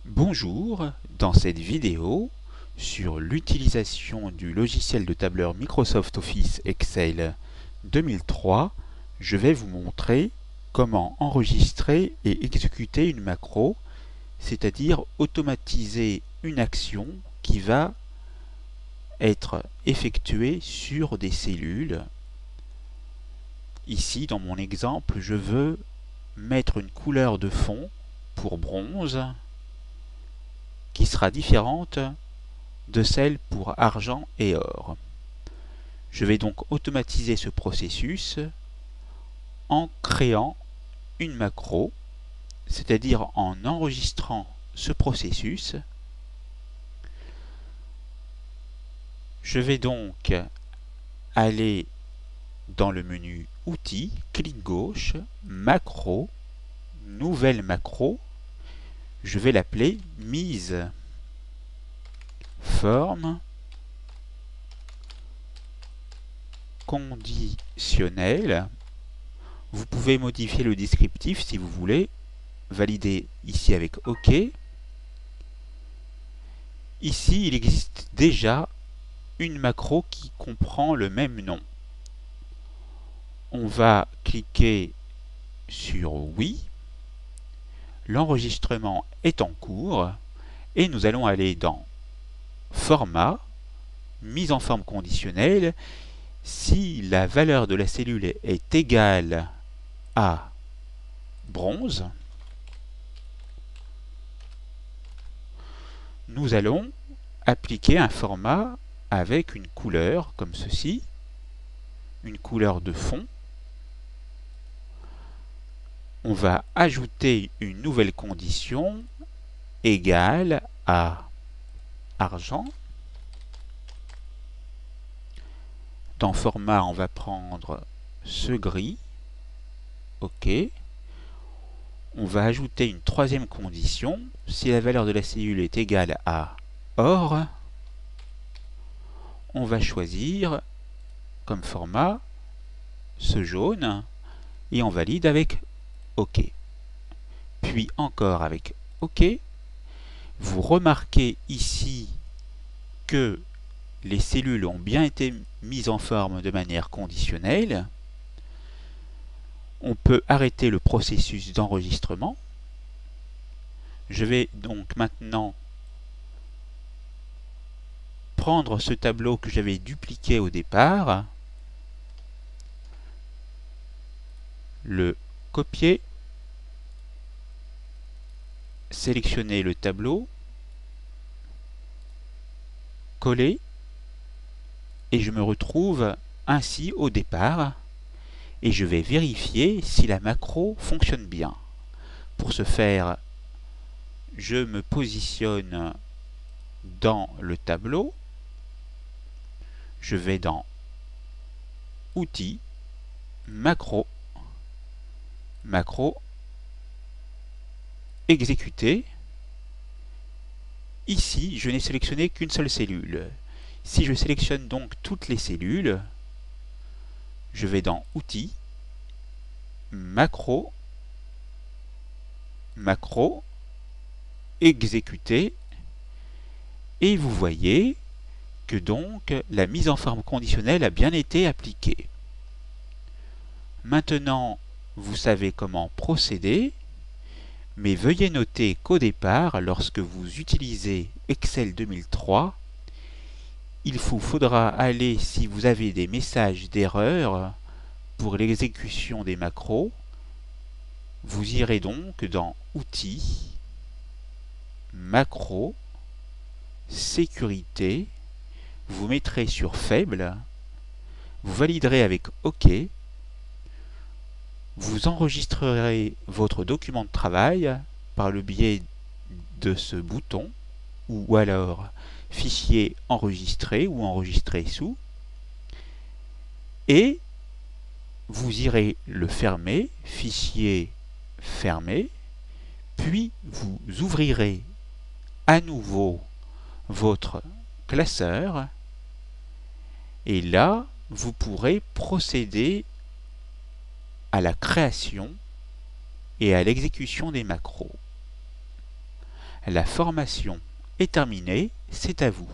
Bonjour, dans cette vidéo sur l'utilisation du logiciel de tableur Microsoft Office Excel 2003, je vais vous montrer comment enregistrer et exécuter une macro, c'est-à-dire automatiser une action qui va être effectuée sur des cellules. Ici, dans mon exemple, je veux mettre une couleur de fond pour bronze qui sera différente de celle pour argent et or. Je vais donc automatiser ce processus en créant une macro, c'est-à-dire en enregistrant ce processus. Je vais donc aller dans le menu Outils, clic gauche, Macro, Nouvelle macro. Je vais l'appeler Mise forme conditionnelle. Vous pouvez modifier le descriptif si vous voulez. Valider ici avec OK. Ici, il existe déjà une macro qui comprend le même nom. On va cliquer sur Oui. L'enregistrement est en cours et nous allons aller dans Format, mise en forme conditionnelle. Si la valeur de la cellule est égale à bronze, nous allons appliquer un format avec une couleur comme ceci, une couleur de fond. On va ajouter une nouvelle condition égale à argent. Dans format, on va prendre ce gris. OK. On va ajouter une troisième condition. Si la valeur de la cellule est égale à or, on va choisir comme format ce jaune et on valide avec OK. Puis encore avec OK. Vous remarquez ici que les cellules ont bien été mises en forme de manière conditionnelle. On peut arrêter le processus d'enregistrement. Je vais donc maintenant prendre ce tableau que j'avais dupliqué au départ, le copier, sélectionner le tableau, coller, et je me retrouve ainsi au départ, et je vais vérifier si la macro fonctionne bien. Pour ce faire, je me positionne dans le tableau, je vais dans Outils, Macro, Macro, Exécuter. Ici, je n'ai sélectionné qu'une seule cellule. Si je sélectionne donc toutes les cellules, je vais dans Outils, Macro, Macro, Exécuter, et vous voyez que donc la mise en forme conditionnelle a bien été appliquée. Maintenant, vous savez comment procéder, mais veuillez noter qu'au départ, lorsque vous utilisez Excel 2003, il vous faudra aller, si vous avez des messages d'erreur pour l'exécution des macros, vous irez donc dans Outils, Macro, Sécurité, vous mettrez sur Faible, vous validerez avec OK, vous enregistrerez votre document de travail par le biais de ce bouton, ou alors Fichier enregistré ou enregistré sous, et vous irez le fermer, Fichier fermé, puis vous ouvrirez à nouveau votre classeur, et là, vous pourrez procéder à la création et à l'exécution des macros. La formation est terminée, c'est à vous.